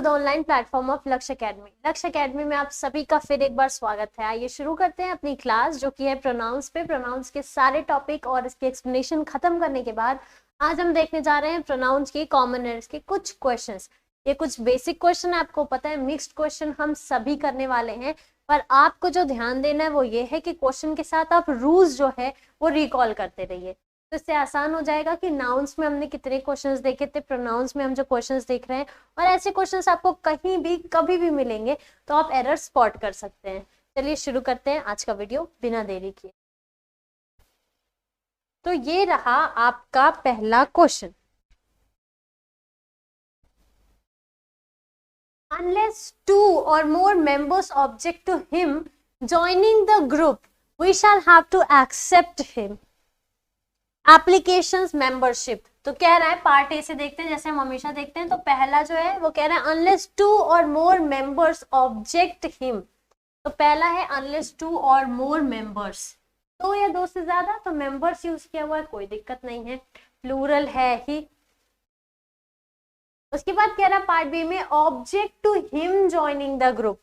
The online platform of लक्ष्य academy. लक्ष्य academy में आप सभी का फिर एक बार स्वागत है। आइए शुरू करते हैं अपनी क्लास जो कि है प्रोनाउंस पे। प्रोनाउंस के सारे टॉपिक और इसके एक्सप्लेनेशन खत्म करने के बाद आज हम देखने जा रहे हैं प्रोनाउंस के कॉमन एरर्स के कुछ क्वेश्चंस। ये कुछ बेसिक क्वेश्चन है, आपको पता है मिक्स्ड क्वेश्चन हम सभी करने वाले हैं, पर आपको जो ध्यान देना है वो ये है कि क्वेश्चन के साथ आप रूल्स जो है वो रिकॉल करते रहिए, तो इससे आसान हो जाएगा कि नाउन्स में हमने कितने क्वेश्चंस देखे थे, प्रोनाउंस में हम जो क्वेश्चंस देख रहे हैं, और ऐसे क्वेश्चंस आपको कहीं भी कभी भी मिलेंगे तो आप एरर स्पॉट कर सकते हैं। चलिए शुरू करते हैं आज का वीडियो बिना देरी किए। तो ये रहा आपका पहला question. Unless two or more members object to him joining the group, we shall have to accept him. Applications membership, तो कह रहा है पार्ट ए से देखते हैं जैसे हम हमेशा देखते हैं। तो पहला जो है वो कह रहा है अनलेस टू और मोर मेंबर्स ऑब्जेक्ट हिम। तो पहला है अनलेस टू और मोर मेंबर्स, दो या दो से ज्यादा, तो मेंबर्स यूज किया हुआ है, कोई दिक्कत नहीं है, प्लूरल है ही। उसके बाद कह रहा है पार्ट बी में object to him joining the group.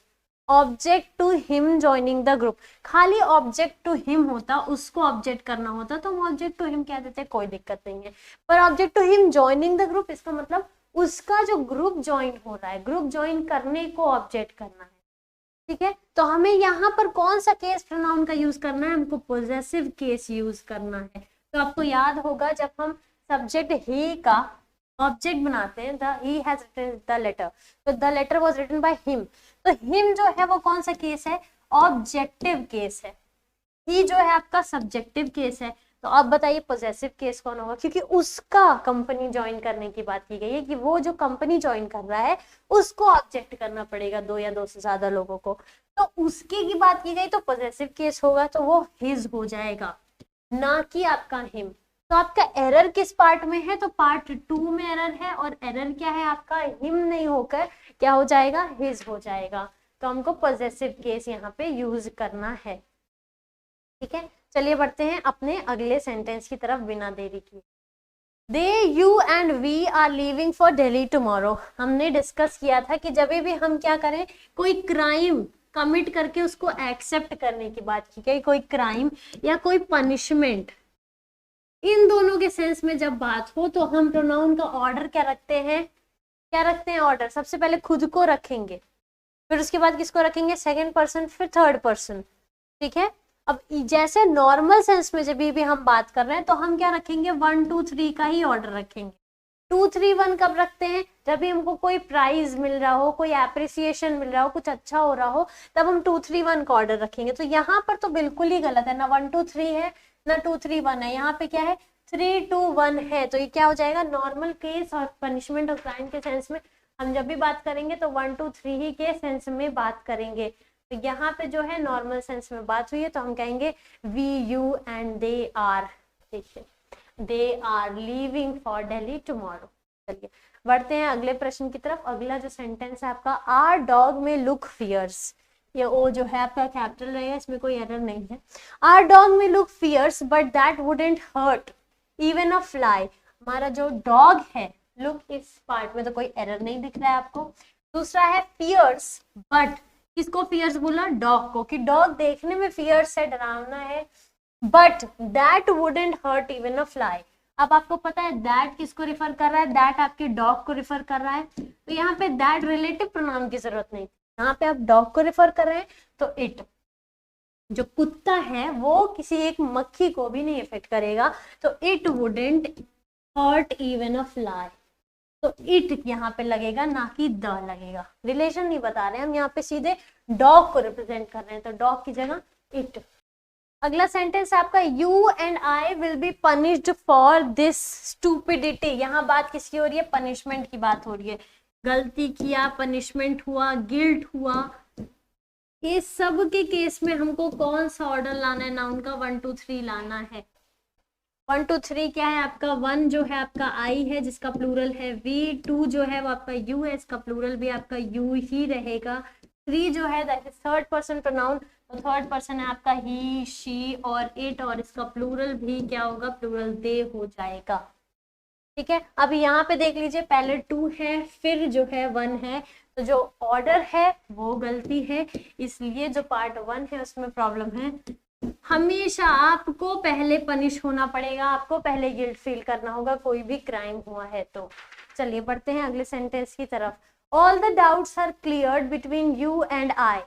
Object to him joining the group, खाली ऑब्जेक्ट टू हिम होता, उसको ऑब्जेक्ट करना होता तो हम ऑब्जेक्ट टू हिम कह देते, कोई दिक्कत नहीं है। पर object to him joining the group, इसका मतलब उसका जो ग्रुप ज्वाइन हो रहा है, ग्रुप ज्वाइन करने को ऑब्जेक्ट करना है, ठीक है। तो हमें यहाँ पर कौन सा केस प्रोनाउन का यूज करना है, हमको पोजेसिव केस यूज करना है। तो आपको याद होगा जब हम सब्जेक्ट ही का ऑब्जेक्ट बनाते हैं, the he has written the letter, तो the letter was written by him, तो हिम जो है वो कौन सा केस है, ऑब्जेक्टिव केस है। ही जो है आपका सब्जेक्टिव केस है। तो अब बताइए पॉजेसिव केस कौन होगा, क्योंकि उसका कंपनी ज्वाइन करने की बात की गई है कि वो जो कंपनी ज्वाइन कर रहा है उसको ऑब्जेक्ट करना पड़ेगा, दो या दो से ज्यादा लोगों को, तो उसके की बात की गई तो पॉजेसिव केस होगा, तो वो हिज हो जाएगा, ना कि आपका हिम। तो आपका एरर किस पार्ट में है, तो पार्ट 2 में एरर है, और एरर क्या है आपका, हिम नहीं होकर क्या हो जाएगा, हिज हो जाएगा। तो हमको पॉजेसिव केस यहाँ पे यूज करना है, ठीक है। चलिए बढ़ते हैं अपने अगले सेंटेंस की तरफ बिना देरी किए। They, you and we are leaving for Delhi tomorrow. हमने डिस्कस किया था कि जब भी हम क्या करें, कोई क्राइम कमिट करके उसको एक्सेप्ट करने की बात की गई, कोई क्राइम या कोई पनिशमेंट, इन दोनों के सेंस में जब बात हो तो हम प्रोनाउन का ऑर्डर क्या रखते हैं, क्या रखते हैं ऑर्डर, सबसे पहले खुद को रखेंगे, फिर उसके बाद किसको रखेंगे, सेकंड पर्सन, फिर थर्ड पर्सन, ठीक है। अब जैसे नॉर्मल सेंस में जब भी हम बात कर रहे हैं तो हम क्या रखेंगे, 1 2 3 का ही ऑर्डर रखेंगे। 2 3 1 कब रखते हैं, जब भी हमको कोई प्राइज मिल रहा हो, कोई एप्रिसिएशन मिल रहा हो, कुछ अच्छा हो रहा हो, तब हम 2 3 1 का ऑर्डर रखेंगे। तो यहाँ पर तो बिल्कुल ही गलत है, ना 1 2 3 है ना 2 3 1 है, यहाँ पे क्या है 3 2 1 है। तो ये क्या हो जाएगा, नॉर्मल केस और पनिशमेंट और क्राइम के सेंस में हम जब भी बात करेंगे तो 1 2 3 ही के सेंस में बात करेंगे। तो यहाँ पे जो है नॉर्मल सेंस में बात हुई है, तो हम कहेंगे we, you and they are, देखिए they are leaving for Delhi tomorrow. चलिए बढ़ते हैं अगले प्रश्न की तरफ। अगला जो सेंटेंस है आपका, are dog may look fears, ये ओ जो है आपका कैपिटल रहेगा, इसमें कोई एरर नहीं है। Our dog may look fierce but that wouldn't hurt even a fly. हमारा जो डॉग है, लुक इस पार्ट में तो कोई एरर नहीं दिख रहा है आपको। दूसरा है फियर्स, बट किसको फियर्स बोला, डॉग को, कि डॉग देखने में फियर्स है, डरावना है, but that wouldn't hurt even a fly. अब आपको पता है दैट किसको रिफर कर रहा है, दैट आपके डॉग को रिफर कर रहा है, तो यहाँ पे दैट रिलेटिव प्रोनाउन की जरूरत नहीं, यहाँ पे आप डॉग को रिफर कर रहे हैं तो इट, जो कुत्ता है वो किसी एक मक्खी को भी नहीं इफेक्ट करेगा, तो it wouldn't hurt even a fly, तो इट यहाँ पे लगेगा ना कि द लगेगा। रिलेशन नहीं बता रहे हम यहाँ पे, सीधे डॉग को रिप्रेजेंट कर रहे हैं, तो डॉग की जगह इट। अगला सेंटेंस आपका, you and I will be punished for this stupidity. यहाँ बात किसकी हो रही है, पनिशमेंट की बात हो रही है, गलती किया, पनिशमेंट हुआ, गिल्ट हुआ, ये सब के केस में हमको कौन सा ऑर्डर लाना है, नाउन का 1 2 3 लाना है। 1 2 3 क्या है आपका, 1 जो है आपका आई है जिसका प्लूरल है वी, 2 जो है वो आपका यू है, इसका प्लूरल भी आपका यू ही रहेगा, 3 जो है that is third person pronoun, तो थर्ड पर्सन है आपका ही, शी और इट, और इसका प्लूरल भी क्या होगा, प्लूरल दे हो जाएगा, ठीक है। अब यहाँ पे देख लीजिए, पहले 2 है फिर जो है 1 है, तो जो ऑर्डर है वो गलती है, इसलिए जो पार्ट 1 है उसमें प्रॉब्लम है। हमेशा आपको पहले पनिश होना पड़ेगा, आपको पहले गिल्ट फील करना होगा कोई भी क्राइम हुआ है तो। चलिए बढ़ते हैं अगले सेंटेंस की तरफ। All the doubts are cleared between you and I.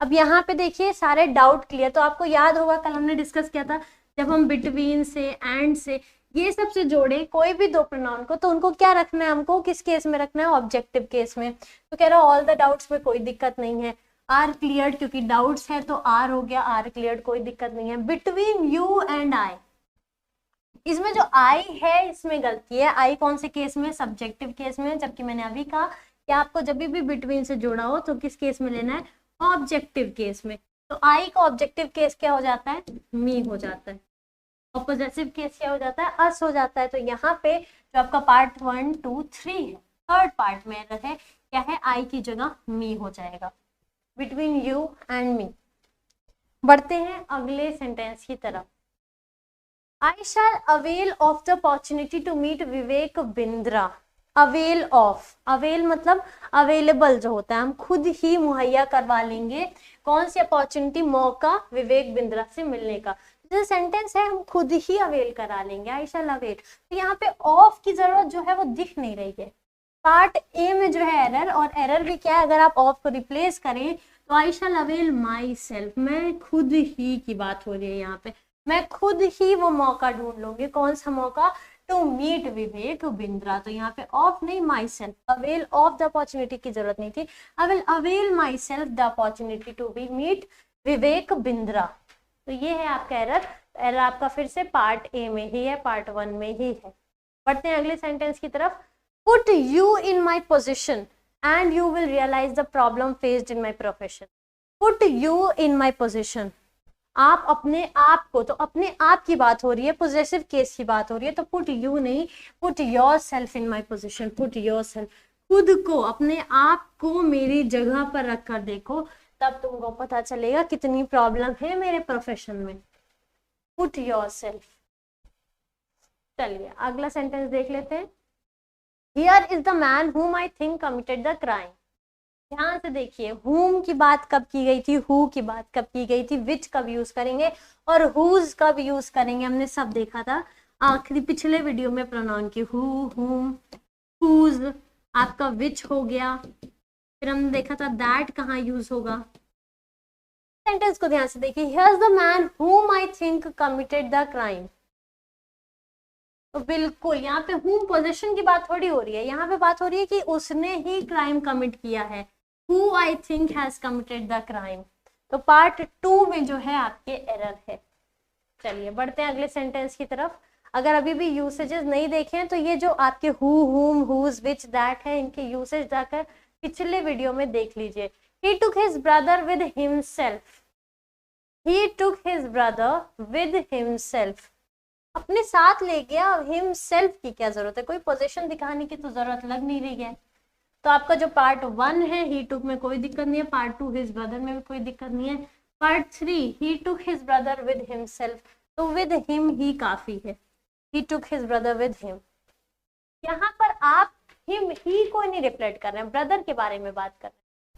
अब यहाँ पे देखिए सारे डाउट क्लियर, तो आपको याद होगा कल हमने डिस्कस किया था जब हम बिटवीन से, एंड से, ये सब से जोड़े कोई भी दो प्रोनाउन को, तो उनको क्या रखना है, हमको किस केस में रखना है, ऑब्जेक्टिव केस में। तो कह रहा ऑल द डाउट्स में कोई दिक्कत नहीं है, आर क्लियर्ड क्योंकि डाउट्स है तो आर हो गया, आर क्लियर्ड कोई दिक्कत नहीं है। बिटवीन यू एंड आई, इसमें जो आई है इसमें गलती है। आई कौन से केस में, सब्जेक्टिव केस में, जबकि मैंने अभी कहा कि आपको जब भी बिटवीन से जोड़ा हो तो किस केस में लेना है, ऑब्जेक्टिव केस में। तो आई का ऑब्जेक्टिव केस क्या हो जाता है, मी हो जाता है, और पॉजेसिव केस क्या हो जाता है, अस हो जाता है। तो यहाँ पे जो आपका पार्ट 1, 2, 3 है, थर्ड पार्ट में एरर है, क्या है, आई की जगह मी हो जाएगा, बिटवीन यू एंड मी। बढ़ते हैं अगले सेंटेंस की तरफ। I shall avail of the opportunity to meet Vivek Bindra. Avail of, avail मतलब अवेलेबल जो होता है, हम खुद ही मुहैया करवा लेंगे कौन सी अपॉर्चुनिटी, मौका विवेक बिंद्रा से मिलने का। जो सेंटेंस है हम खुद ही अवेल करा लेंगे, आई शैल अवेल। तो यहाँ पे ऑफ की जरूरत जो है वो दिख नहीं रही है। पार्ट ए में जो है एरर, और एरर भी क्या है, अगर आप ऑफ को रिप्लेस करें तो आई शैल अवेल माई सेल्फ, मैं खुद ही की बात हो रही है यहाँ पे, मैं खुद ही वो मौका ढूंढ लूंगी। कौन सा मौका, टू मीट विवेक बिंद्रा। तो यहाँ पे ऑफ नहीं, myself, avail of the opportunity की जरूरत नहीं थी, I will avail myself the opportunity to be meet Vivek Bindra. तो ये है आपका एरर। एरर आपका फिर से पार्ट ए में ही है, पार्ट 1 में ही है। बढ़ते हैं अगले सेंटेंस की तरफ। Put you in my position and you will realise the problem faced in my profession. Put you in my position, आप अपने आप को, तो अपने आप की बात हो रही है, पोजेसिव केस की बात हो रही है, तो पुट यू नहीं, put your self in my position. Put your self, खुद को, अपने आप को मेरी जगह पर रख कर देखो, तब तुमको पता चलेगा कितनी प्रॉब्लम है मेरे प्रोफेशन में। Put your self. चलिए अगला सेंटेंस देख लेते हैं। Here is the man whom I think committed the crime। ध्यान से देखिए, whom की बात कब की गई थी, who की बात कब की गई थी, which कब यूज करेंगे और whose कब यूज करेंगे, हमने सब देखा था आखिरी पिछले वीडियो में प्रोनाउन की। who, whom, whose, आपका which हो गया, फिर हमने देखा था that कहाँ यूज होगा। सेंटेंस को ध्यान से देखिए। Here's the man whom I think committed the crime। तो बिल्कुल यहाँ पे whom पोजीशन की बात थोड़ी हो रही है, यहाँ पे बात हो रही है कि उसने ही क्राइम कमिट किया है। Who I think has committed the crime। तो पार्ट 2 में जो है आपके एरर है। चलिए बढ़ते हैं अगले सेंटेंस की तरफ। अगर अभी भी यूसेजेस नहीं देखे हैं तो ये जो आपके who, whom, whose, which, that है, इनके यूसेज जाकर पिछले वीडियो में देख लीजिए। He took his brother with himself। He took his brother with himself। अपने साथ ले गया, himself की क्या जरूरत है, कोई पोजीशन दिखाने की तो जरूरत लग नहीं रही है। तो आपका जो पार्ट 1 है he took में कोई दिक्कत नहीं है, पार्ट 2 his brother में भी कोई दिक्कत नहीं है, part 3 he took his brother with himself, तो with him ही काफी है। he took his brother with him। यहाँ पर आप him ही को नहीं रिफ्लेक्ट कर रहे हैं, ब्रदर के बारे में बात कर रहे हैं,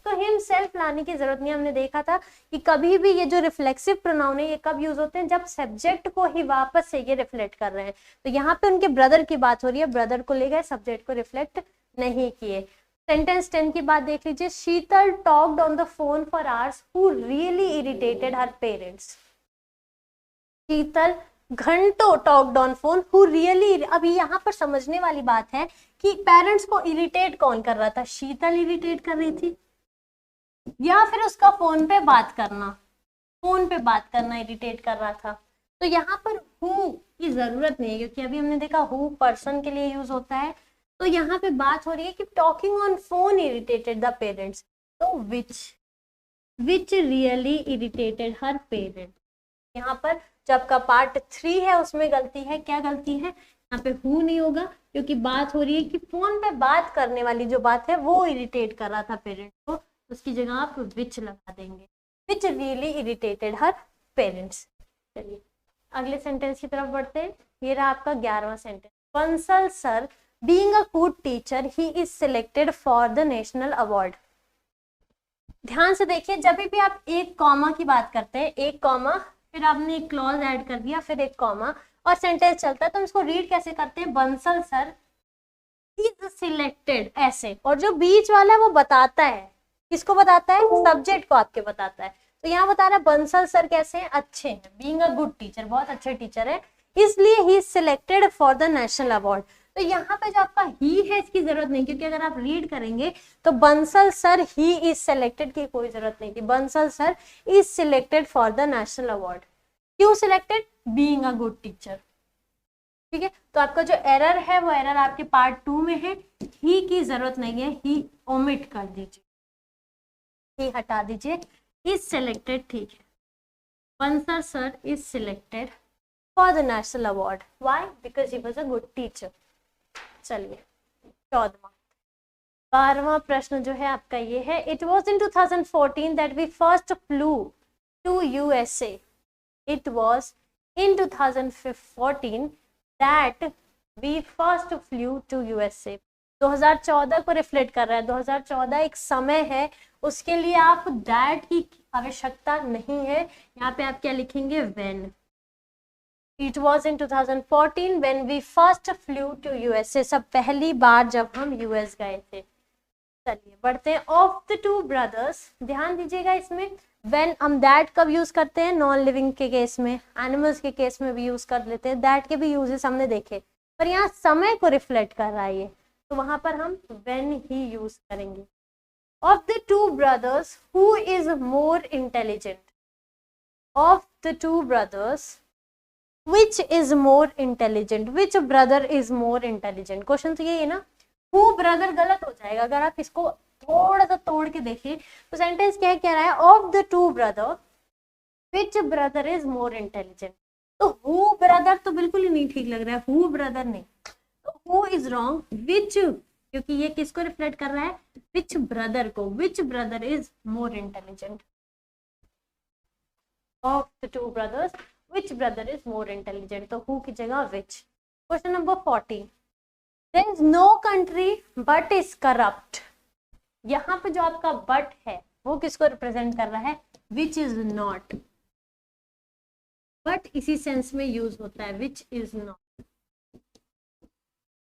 तो हिमसेल्फ लाने की जरूरत नहीं। हमने देखा था कि कभी भी ये जो रिफ्लेक्सिव प्रोनाउन है ये कब यूज होते हैं, जब सब्जेक्ट को ही वापस से ये रिफ्लेक्ट कर रहे हैं। तो यहाँ पे उनके ब्रदर की बात हो रही है, ब्रदर को ले गए, सब्जेक्ट को रिफ्लेक्ट नहीं किए। सेंटेंस 10 की बात देख लीजिए। Sheetal talked on the phone for hours who really irritated her parents. Sheetal घंटों talked on phone who really, अभी यहाँ पर समझने वाली बात है कि पेरेंट्स को इरिटेट कौन कर रहा था, शीतल इरिटेट कर रही थी या फिर उसका फोन पे बात करना इरिटेट कर रहा था। तो यहाँ पर हु की जरूरत नहीं है क्योंकि अभी हमने देखा हु पर्सन के लिए यूज होता है। तो यहाँ पे बात हो रही है कि talking on phone irritated the parents, तो which really irritated her parent. यहाँ पर जो आपका पार्ट 3 है उसमें गलती है, क्या गलती है, यहाँ पे हु नहीं होगा क्योंकि बात हो रही है कि फोन पे बात करने वाली जो बात है वो इरिटेट कर रहा था पेरेंट को, उसकी जगह आप विच लगा देंगे, विच रियली इरिटेटेड हर पेरेंट्स। चलिए अगले सेंटेंस की तरफ बढ़ते हैं। ये रहा आपका 11वां sentence. Bansal sir being a good teacher he is selected for the national award. ध्यान से देखिए, जब भी आप एक कॉमा की बात करते हैं, एक कॉमा फिर आपने एक क्लॉज ऐड कर दिया, फिर एक कॉमा और सेंटेंस चलता है, तो हम इसको रीड कैसे करते हैं? बंसल सर इज सिलेक्टेड, ऐसे। और जो बीच वाला है वो बताता है, किसको बताता है? सब्जेक्ट को आपके बताता है। तो यहाँ बता रहा है बंसल सर कैसे हैं? अच्छे हैं, बीइंग अ गुड टीचर, बहुत अच्छे टीचर है, इसलिए ही is selected for the national award. तो यहाँ पे जो आपका ही है इसकी जरूरत नहीं, क्योंकि अगर आप रीड करेंगे तो Bansal sir he is selected की कोई जरूरत नहीं थी। Bansal sir is selected for the national award. क्यों selected? Being a good teacher. ठीक है, तो आपका जो एरर है वो एरर आपके पार्ट 2 में है, ही की जरूरत नहीं है, ही ओमिट कर दीजिए, ही हटा दीजिए, इज सिलेक्टेड। ठीक है, Bansal sir is selected for the national award. Why? Because he was a good teacher. चलिए 14वां 12वां प्रश्न जो है आपका ये है, it was in 2014 that we first flew to USA. It was in 2014 that we first flew to USA. 2014 को रिफ्लेक्ट कर रहा है, 2014 एक समय है, उसके लिए आप दैट की आवश्यकता नहीं है। यहाँ पे आप क्या लिखेंगे? When. It was in 2014 when we first flew to USA। सब पहली बार जब हम यूएस गए थे। चलिए बढ़ते हैं। ऑफ द टू ब्रदर्स, ध्यान दीजिएगा इसमें when हम दैट कब यूज करते हैं? नॉन लिविंग के केस में, एनिमल्स के केस में भी यूज कर लेते हैं, दैट के भी यूजेस हमने देखे, पर यहाँ समय को रिफ्लेक्ट कर रहा है ये, तो वहां पर हम when ही यूज करेंगे। Of the two brothers who is more intelligent? Of the two brothers which is more intelligent? which brother is more intelligent? Question तो ये है ना, who brother गलत हो जाएगा अगर आप इसको थोड़ा सा तोड़ के देखिए। तो सेंटेंस क्या कह रहा है? Of the two brother which brother is more intelligent। तो who brother तो बिल्कुल ही नहीं ठीक लग रहा है, who brother नहीं, तो who is wrong, which, क्योंकि ये किसको रिफ्लेक्ट कर रहा है? which brother को, which brother is more intelligent। of the two brothers which brother is more intelligent, तो who की जगह which। Question number 40, there is no country but is corrupt। यहाँ पे जो आपका but है वो किसको रिप्रेजेंट कर रहा है? which is not। but इसी सेंस में यूज होता है, which is not।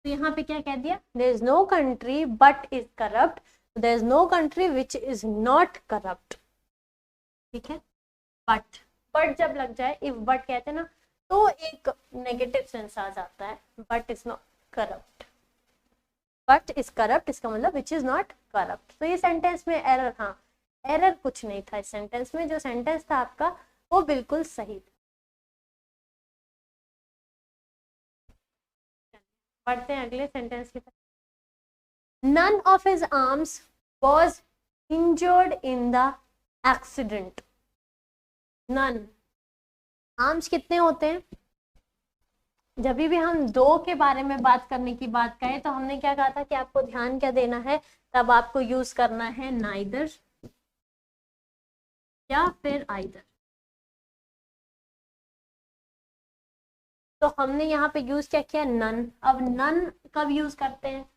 तो यहाँ पे क्या कह दिया? there is no country but is corrupt, there is no country which is not corrupt। ठीक है, but जब लग जाए, इफ बट कहते हैं ना, तो एक नेगेटिव सेंस आ जाता है, but is not corrupt. But is corrupt इसका मतलब विच इज नॉट करप्ट। तो ये सेंटेंस में एरर, हाँ एरर कुछ नहीं था इस सेंटेंस में, जो सेंटेंस था आपका वो बिल्कुल सही था। पढ़ते हैं अगले सेंटेंस की तरफ। None of his arms was injured in the accident. None, arms कितने होते हैं? जब भी हम दो के बारे में बात करने की बात करें तो हमने क्या कहा था कि आपको ध्यान क्या देना है? तब आपको यूज करना है नाइदर या फिर आइदर। तो हमने यहाँ पे यूज क्या किया? नन। अब नन कब यूज करते हैं?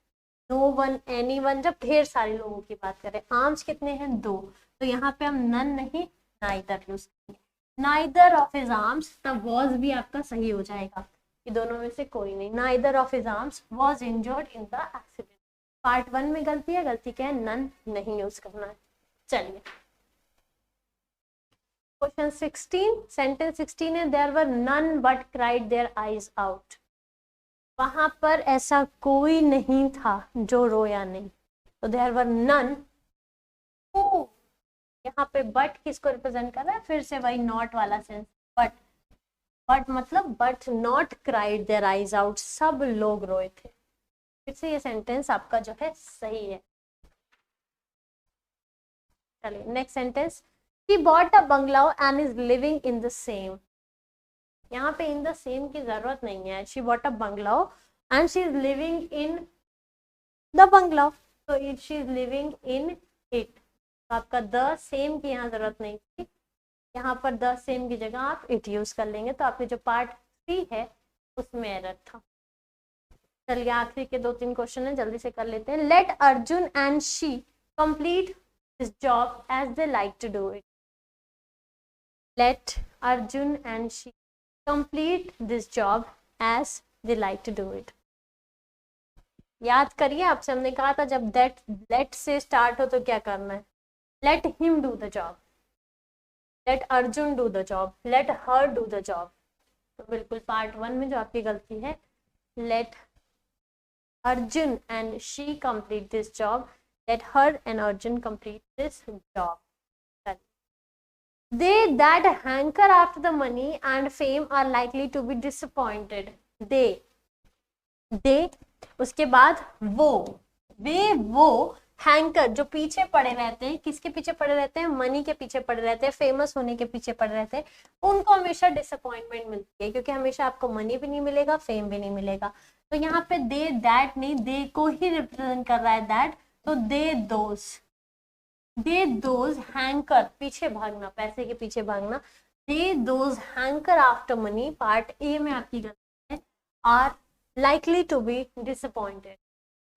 नो वन, एनी वन, जब ढेर सारे लोगों की बात करें। आर्म्स कितने हैं? दो, तो यहाँ पे हम नन नहीं नाइदर यूज करेंगे। नाइदर ऑफ हिज आर्म्स, तब वॉज भी आपका सही हो जाएगा कि दोनों में से कोई नहीं। Neither of his arms was injured in the accident. Part 1 में गलती है, गलती क्या है? नन नहीं यूज करना है। चलिए क्वेश्चन 16, सेंटेंस 16 है, there were none but cried their eyes out. वहां पर ऐसा कोई नहीं था जो रोया नहीं, तो देयर वर नन हु, यहाँ पे बट किसको रिप्रेजेंट कर रहा है? फिर से वही नॉट वाला सेंस, बट मतलब but not cried their eyes out, सब लोग रोए थे। फिर से ये सेंटेंस आपका जो है सही है। चलिए next sentence, she bought a bungalow and is living in the same. यहाँ पे इन द सेम की जरूरत नहीं है, she bought a bungalow and she is living in the bungalow, तो she is living in it. तो आपका the same की यहाँ जरूरत नहीं थी, यहाँ पर द सेम की जगह आप इट यूज कर लेंगे, तो आपके जो पार्ट 3 है उसमें एरर था। चलिए आखिरी के 2-3 क्वेश्चन है, जल्दी से कर लेते हैं. Let Arjun and she complete this job as they like to do it. Let Arjun and she complete this job as they like to do it. याद करिए, आपसे हमने कहा था जब दैट लेट से स्टार्ट हो तो क्या करना है. Let him do the job, let Arjun do the job, let her do the job. तो बिल्कुल पार्ट 1 में जो आपकी गलती है, let Arjun and she complete this job, let her and Arjun complete this job. They that hanker after the money and fame are likely to be disappointed. They उसके बाद वो हैंकर जो पीछे पड़े रहते हैं, किसके पीछे पड़े रहते हैं, मनी के पीछे पड़े रहते हैं, फेमस होने के पीछे पड़े रहते हैं, उनको हमेशा डिसअपॉइंटमेंट मिलती है, क्योंकि हमेशा आपको मनी भी नहीं मिलेगा, फेम भी नहीं मिलेगा. तो यहाँ पे दे दैट नहीं, दे को ही रिप्रेजेंट कर रहा है दैट, तो दे दोज हैंकर, पीछे भागना, पैसे के पीछे भागना. They those hanker after money, part A में आपकी गलती है, are likely to be disappointed.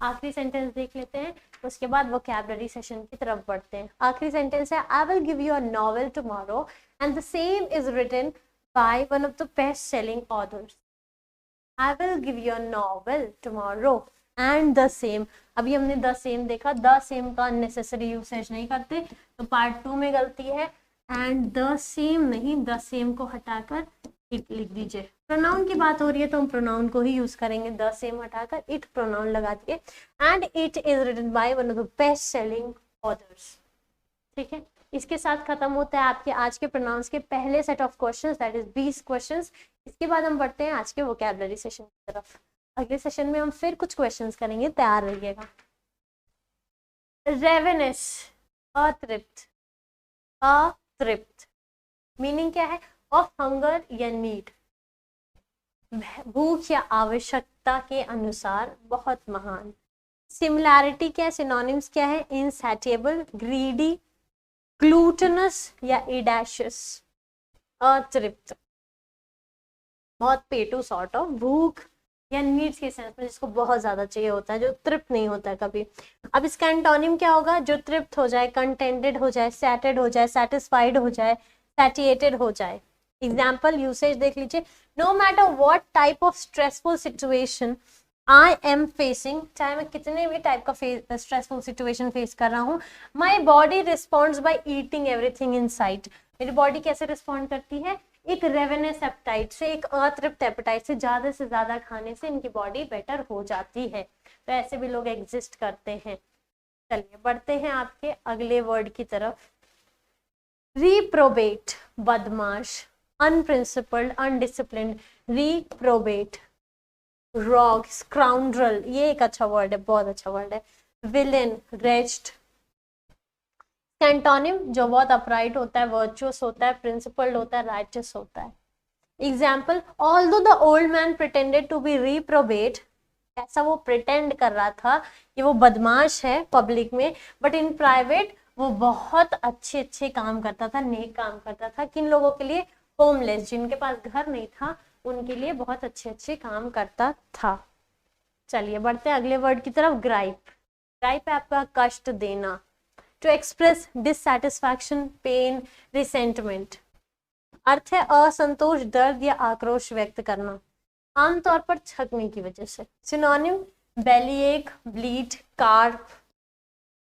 आखिरी सेंटेंस देख लेते हैं, उसके बाद वोकैबुलरी सेशन की तरफ बढ़ते हैं. आखिरी सेंटेंस है, I will give you a novel tomorrow and the same is written by one of the best selling authors. I will give you a novel tomorrow and the same. अभी हमने the same देखा, the same का unnecessary usage नहीं करते, तो part 2 में गलती है. and the same नहीं, the same को हटाकर it लिख दीजिए. प्रोनाउन की बात हो रही है तो हम प्रोनाउन को ही यूज करेंगे, द सेम हटाकर इट प्रोनाउन लगा दिए. And it is written by one of the best selling authors. ठीक है, इसके साथ खत्म होता है आपके आज के प्रोनाउंस के पहले set of questions, that is 20 questions. इसके बाद हम बढ़ते हैं आज के वोकैबुलरी सेशन की तरफ. अगले सेशन में हम फिर कुछ क्वेश्चंस करेंगे, तैयार रहिएगा. रेवेनस, अतृप्त. अतृप्त मीनिंग क्या है, ऑफ हंगर या नीड, भूख या आवश्यकता के अनुसार, बहुत महान. सिमिलैरिटी क्या है, सिनोनिम्स क्या है, इनसैटिएबल, ग्रीडी, ग्लूटनस या इडाशियस. अतृप्त बहुत पेटू सॉर्ट ऑफ, भूख या नीड्स के सेंस में, जिसको बहुत ज्यादा चाहिए होता है, जो तृप्त नहीं होता है कभी. अब इसका एंटोनिम क्या होगा, जो तृप्त हो जाए, कंटेंटेड हो जाए, सैटेड हो जाए, सेटिस्फाइड हो जाए, सैटिएटेड हो जाए. एग्जाम्पल यूसेज देख लीजिए. No matter what type of stressful situation I am facing, चाहे मैं कितने भी टाइप का स्ट्रेसफुल सिचुएशन फेस कर रहा हूँ, my body responds by eating everything in site. मेरी बॉडी कैसे रिस्पॉन्ड करती है, एक रेवेनस एपेटाइट से, एक अतृप्त एपेटाइट से ज्यादा खाने से इनकी बॉडी बेटर हो जाती है. तो ऐसे भी लोग एग्जिस्ट करते हैं. चलिए बढ़ते हैं आपके अगले वर्ड की तरफ. रिप्रोबेट, बदमाश, अनप्रिंसिपल्ड, अनडिसिप्लिन्ड, रिप्रोबेट. रॉग, स्काउंड्रल, ये एक अच्छा वर्ड है, बहुत अच्छा वर्ड है. Villain, raised. एंटोनिम जो बहुत अपराइट होता है, वर्चुअस होता है, प्रिंसिपल्ड होता है, राइचस होता है. Example, although the old man pretended to be reprobate, ऐसा वो प्रिटेंड कर रहा था कि वो बदमाश है पब्लिक में, बट इन प्राइवेट वो बहुत अच्छे काम करता था, नेक काम करता था. किन लोगों के लिए, होमलेस, जिनके पास घर नहीं था, उनके लिए बहुत अच्छे काम करता था. चलिए बढ़ते हैं अगले वर्ड की तरफ. ग्राइप. ग्राइप है आपका कष्ट देना. To express dissatisfaction, pain, resentment. अर्थ है असंतोष, दर्द या आक्रोश व्यक्त करना, आमतौर पर छकने की वजह से. Synonym, bellyache, bleed, carp,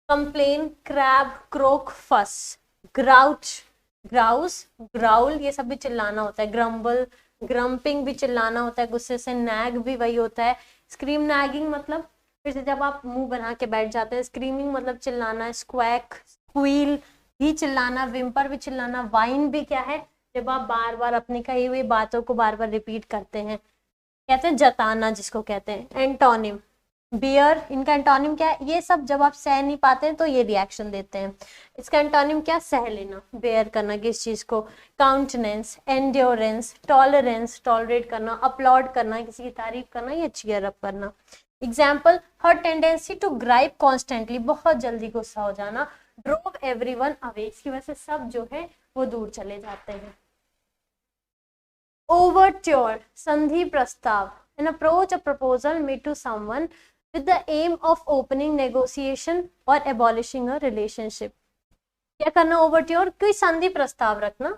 complain, crab, croak, fuss. Grouch, grouse, growl, ये सब भी चिल्लाना होता है. ग्रम्बल, ग्रम्पिंग भी चिल्लाना होता है गुस्से से. नैग भी वही होता है. स्क्रीम, नैगिंग मतलब फिर से जब आप मुंह बना के बैठ जाते हैं. स्क्रीमिंग मतलब चिल्लाना. स्क्वैक, स्क्वील भी चिल्लाना. विम्पर भी चिल्लाना. वाइन भी क्या है, जब आप बार बार अपनी कही हुई बातों को बार बार रिपीट करते हैं, कहते हैं जताना जिसको कहते हैं. Antonym, beer. इनका एंटोनिम क्या है, ये सब जब आप सह नहीं पाते हैं तो ये रिएक्शन देते हैं. इसका एंटोनिम क्या, सह लेना, बेयर करना किस चीज को. काउंटेनेंस, एंड्योरेंस, टॉलरेंस, टॉलरेट करना, अपलॉड करना, किसी की तारीफ करना या चीयर अप करना. Example, her tendency to gripe constantly, बहुत जल्दी गुस्सा हो जाना. ड्रोव एवरीवन अवे, इसकी वजह से सब जो है वो दूर चले जाते हैं. ओवरट्योर, संधि प्रस्ताव. An approach a proposal made to someone with the aim of opening negotiation और एबॉलिशिंग अ रिलेशनशिप। क्या करना, ओवरट्योर, कोई संधि प्रस्ताव रखना,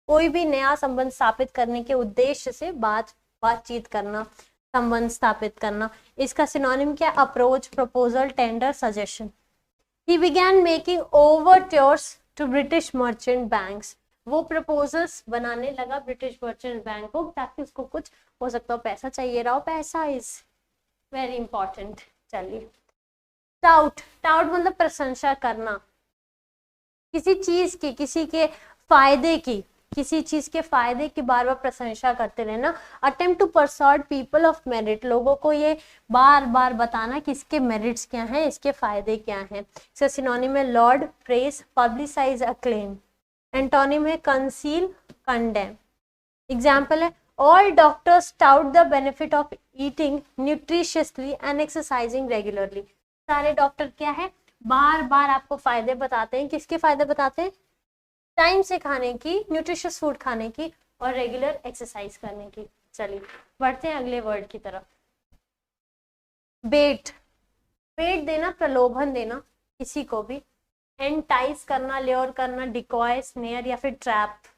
कोई भी नया संबंध स्थापित करने के उद्देश्य से बातचीत करना, संबंध स्थापित करना। इसका सिनोनिम क्या, approach, proposal, tender, suggestion. He began making overtures to British merchant banks. वो प्रपोजल्स बनाने लगा ब्रिटिश मर्चेंट बैंक को, ताकि उसको कुछ हो सकता हो पैसा चाहिए रहा हो, पैसा इज वेरी इंपॉर्टेंट। चलिए, टाउट, टाउट मतलब प्रशंसा करना, किसी चीज की, किसी के फायदे की, किसी चीज के फायदे की बार बार प्रशंसा करते रहना। Attempt to persuade people of merit, लोगों को ये बार बार बताना कि इसके मेरिट्स क्या हैं, इसके फायदे क्या हैं। इसका सिनोनिम है laud, praise, publicise, acclaim. Antonym है कंसील, कंडेम। एग्जाम्पल है all doctors tout the benefit of eating nutritiously and exercising regularly. सारे डॉक्टर क्या है, बार बार आपको फायदे बताते हैं। किसके फायदे बताते हैं, टाइम से खाने की, न्यूट्रिशियस फूड खाने की और रेगुलर एक्सरसाइज करने की। चलिए बढ़ते हैं अगले वर्ड की तरफ। बेट, बेट देना, प्रलोभन देना किसी को भी। एंटाइज करना, ल्योर करना, डिकॉय, स्नेयर या फिर ट्रैप।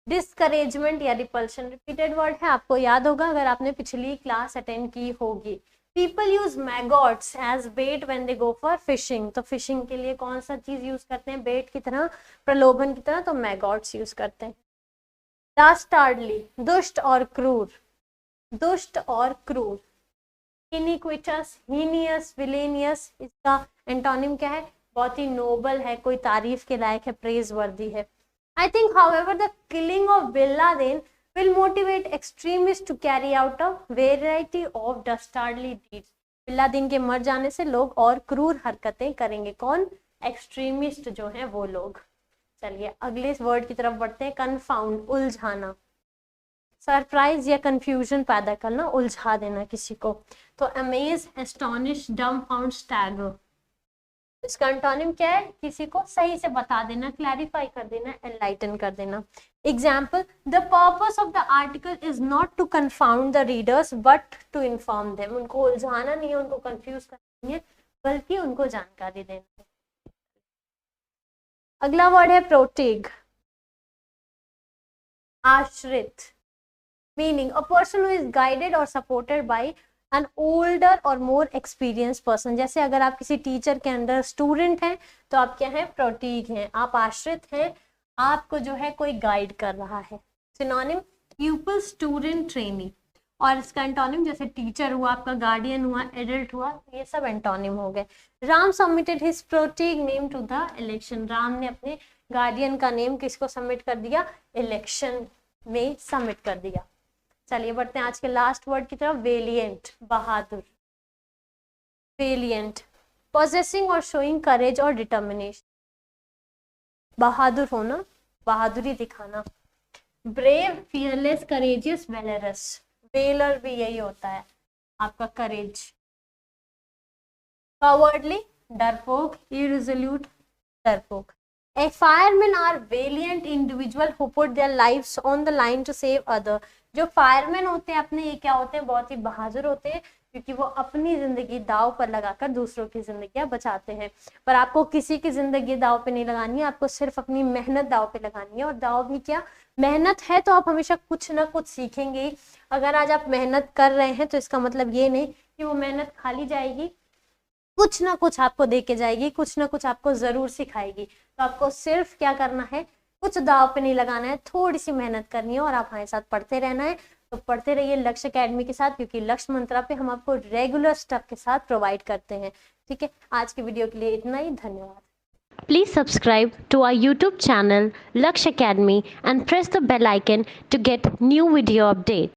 डिस्करेजमेंट या रिपल्शन, रिपीटेड वर्ड है, आपको याद होगा अगर आपने पिछली क्लास अटेंड की होगी। People use maggots as bait when they go for fishing. तो फिशिंग के लिए कौन सा चीज यूज करते हैं, बेट की तरह, प्रलोभन की तरह, तो मैगॉट्स यूज करते हैं। डास्टार्डली, दुष्ट और क्रूर, दुष्ट और क्रूर। इनिक्विटस, हीनियस, विलेनियस, इसका एंटोनिम क्या है, बहुत ही नोबल है, कोई तारीफ के लायक है, प्रेज वर्दी है। I think however the killing of Bin Laden will motivate extremists to carry out a variety of dastardly deeds. Bin Laden के मर जाने से लोग और क्रूर हरकतें करेंगे। कौन, एक्सट्रीमिस्ट जो हैं वो लोग। चलिए अगले वर्ड की तरफ बढ़ते हैं। कन्फाउंड, उलझाना, सरप्राइज या कंफ्यूजन पैदा करना, उलझा देना किसी को। तो अमेज, एस्टोनिश, डम्बफाउंड, स्टैगर। इसका एंटोनिम क्या है, किसी को सही से बता देना, क्लैरिफाई कर देना, एनलाइटन कर देना। Example, the purpose of the article is not to confound the readers but to inform them. उनको उलझाना नहीं है, उनको कंफ्यूज करना नहीं है, बल्कि उनको जानकारी देना है। अगला वर्ड है प्रोटेग, आश्रित। Meaning, a person who is guided और सपोर्टेड बाय एन ओल्डर और मोर एक्सपीरियंस पर्सन। जैसे अगर आप किसी टीचर के अंडर स्टूडेंट हैं तो आप क्या हैं, प्रोटीग हैं, आप आश्रित हैं, आपको जो है कोई गाइड कर रहा है। Synonym, प्यूपिल, student, trainee. और इसका एंटोनिम जैसे टीचर हुआ, आपका गार्डियन हुआ, एडल्ट हुआ, ये सब एंटोनिम हो गए। Ram submitted his protege name to the election. Ram ने अपने गार्डियन का नेम किसको सबमिट कर दिया, इलेक्शन में सबमिट कर दिया। चलिए बढ़ते हैं आज के लास्ट वर्ड की तरफ। वेलिएंट, बहादुर। वेलिएंट, पोजेसिंग और शोइंग करेज और डिटर्मिनेशन, बहादुर होना, बहादुरी दिखाना। Brave, fearless, courageous, valorous. Valour भी यही होता है आपका करेज। कवर्डली, डरपोक, इरिजोल्यूट, डरपोक। A firemen are valiant individual who put their lives on the line to save other. जो फायरमैन होते हैं अपने, ये क्या होते हैं, बहुत ही बहादुर होते हैं, क्योंकि वो अपनी जिंदगी दाव पर लगाकर दूसरों की जिंदगियां बचाते हैं। पर आपको किसी की जिंदगी दाव पे नहीं लगानी है, आपको सिर्फ अपनी मेहनत दाव पे लगानी है। और दाव भी क्या, मेहनत है, तो आप हमेशा कुछ ना कुछ सीखेंगे। अगर आज आप मेहनत कर रहे हैं तो इसका मतलब ये नहीं कि वो मेहनत खाली जाएगी, कुछ ना कुछ आपको दे के जाएगी, कुछ ना कुछ आपको जरूर सिखाएगी। तो आपको सिर्फ क्या करना है, कुछ दाव पे नहीं लगाना है, थोड़ी सी मेहनत करनी है और आप हमारे साथ पढ़ते रहना है। तो पढ़ते रहिए लक्ष्य एकेडमी के साथ, क्योंकि लक्ष्य मंत्रा पे हम आपको रेगुलर स्टफ के साथ प्रोवाइड करते हैं। ठीक है, आज की वीडियो के लिए इतना ही, धन्यवाद। Please subscribe to our YouTube channel Lakshya Academy and press the bell icon to get new video updates.